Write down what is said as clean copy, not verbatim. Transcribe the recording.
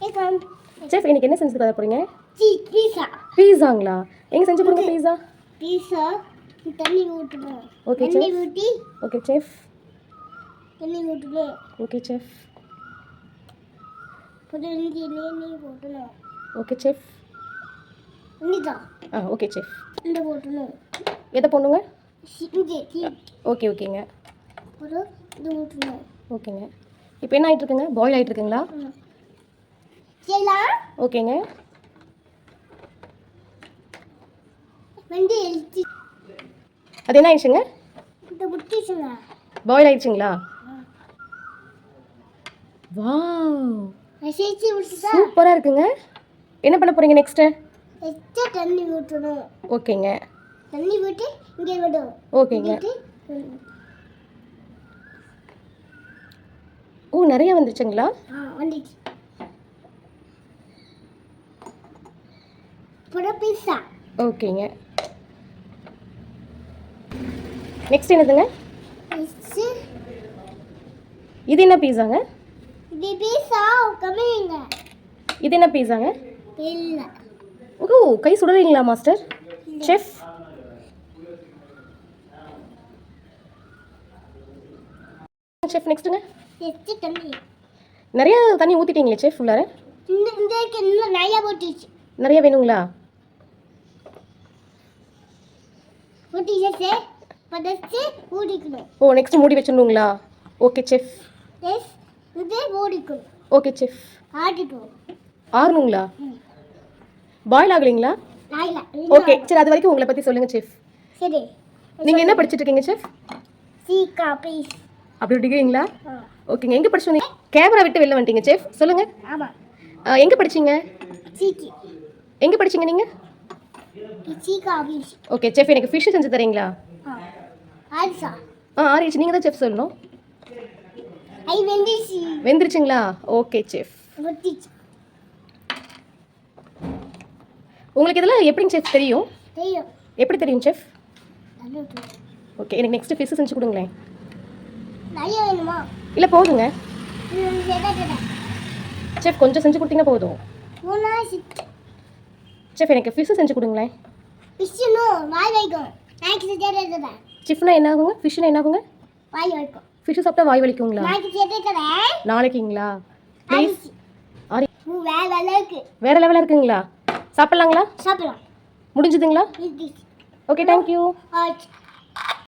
Chef இன்னைக்கு என்ன செஞ்சு தர போறீங்க? பீஸா. பீஸாங்களா? எங்க செஞ்சு கொடுங்க பீஸா. பீஸா தண்ணி ஊத்தணும். Okay chef. தண்ணி ஊத்தி. Okay chef. தண்ணி ஊத்தணும். Okay chef. புது இஞ்சி நெய் போடணும். Okay chef. இனிதா. Okay chef. இந்த போடணும். எதை போடணுங்க? இஞ்சி. ஓகே ஓகேங்க. ஒரு இது ஊத்தணும். ஓகேங்க. இப்போ என்ன ஆயிட்டு இருக்குங்க? பாயில் ஆயிட்டு இருக்குங்களா? செய்யலாம். ஓகேங்க. வந்து எழுதி. அது என்ன ஆயிடுச்சுங்க? இந்த புட்டிச்சுங்க. பாயில் ஆயிடுச்சுங்களா? வாவ். அசைச்சி விட்டுட்டா. சூப்பரா இருக்குங்க. என்ன பண்ண போறீங்க நெக்ஸ்ட்? எச்ச தண்ணி ஊத்தணும். ஓகேங்க. தண்ணி ஊத்தி இங்க விடு. ஓகேங்க. ஓ நிறைய வந்துருச்சுங்களா? வந்துச்சு. புது பீஸா. ஓகேங்க. நெக்ஸ்ட் என்னதுங்க? இது என்ன பீஸாங்க? இது பீஸா கம்மிங்க. இது என்ன பீஸாங்க? இல்ல. ஓ கை சுடுறீங்களா மாஸ்டர்? செஃப். செஃப் நெக்ஸ்ட்டுங்க? எச்ச தண்ணி. நிறைய தண்ணி ஊற்றிட்டீங்களே செஃப் உள்ளார? இந்த இன்னும் நிறைய போட்டுச்சு. நிறைய வேணுங்களா? ஊற்றிச்சு பதச்சு ஊடிக்கணும். ஓ நெக்ஸ்ட் மூடி வச்சிடணுங்களா? Okay chef. எஸ் இது ஊடிக்கணும். Okay chef. ஆடிட்டோம். ஆறணுங்களா? பாயில் ஆகலைங்களா? ஆயில. ஓகே சரி அது வரைக்கும் உங்களை பற்றி சொல்லுங்கள் செஃப். சரி. நீங்கள் என்ன படிச்சுட்டு இருக்கீங்க செஃப்? சீக்கா ப்ளீஸ். அப்படி டிகிரிங்களா? ஓகேங்க. எங்கே படிச்சு வந்தீங்க? கேமரா விட்டு வெளில வந்துட்டீங்க செஃப். சொல்லுங்கள். ஆமாம். எங்கே படிச்சீங்க? சீக்கி. எங்கே படிச்சீங்க நீங்கள்? சீக்கா ப்ளீஸ். ஓகே செஃப் எனக்கு ஃபிஷ் செஞ்சு தரீங்களா? ஆரிசா. ஆரிச்சு நீங்கள் தான் செஃப் சொல்லணும். ஐ வெந்திச்சு. வெந்துருச்சுங்களா? Okay chef. வெந்திச்சு. உங்களுக்கு இதெல்லாம் எப்படிங்க செஃப் தெரியும்? தெரியும். எப்படி தெரியும் செஃப்? நல்லது. ஓகே எனக்கு நெக்ஸ்ட் ஃபிஷ் செஞ்சு கொடுங்களேன். நிறைய வேணுமா? இல்லை போதுங்க செஃப். கொஞ்சம் செஞ்சு கொடுத்தீங்கன்னா போதும். செஃப் எனக்கு ஃபிஷ் செஞ்சு கொடுங்களேன். செஃப்னா என்ன ஆகுங்க? ஃபிஷ்னா என்ன ஆகுங்க? ஃபிஷ் சாப்பிட்டா வாய் வலிக்குங்களா? நாளைக்குங்களா? ப்ளீஸ். வேற லெவலில் இருக்குங்களா? சாப்பிட்லாங்களா? சாப்பிடலாம். முடிஞ்சுதுங்களா? Okay thank you.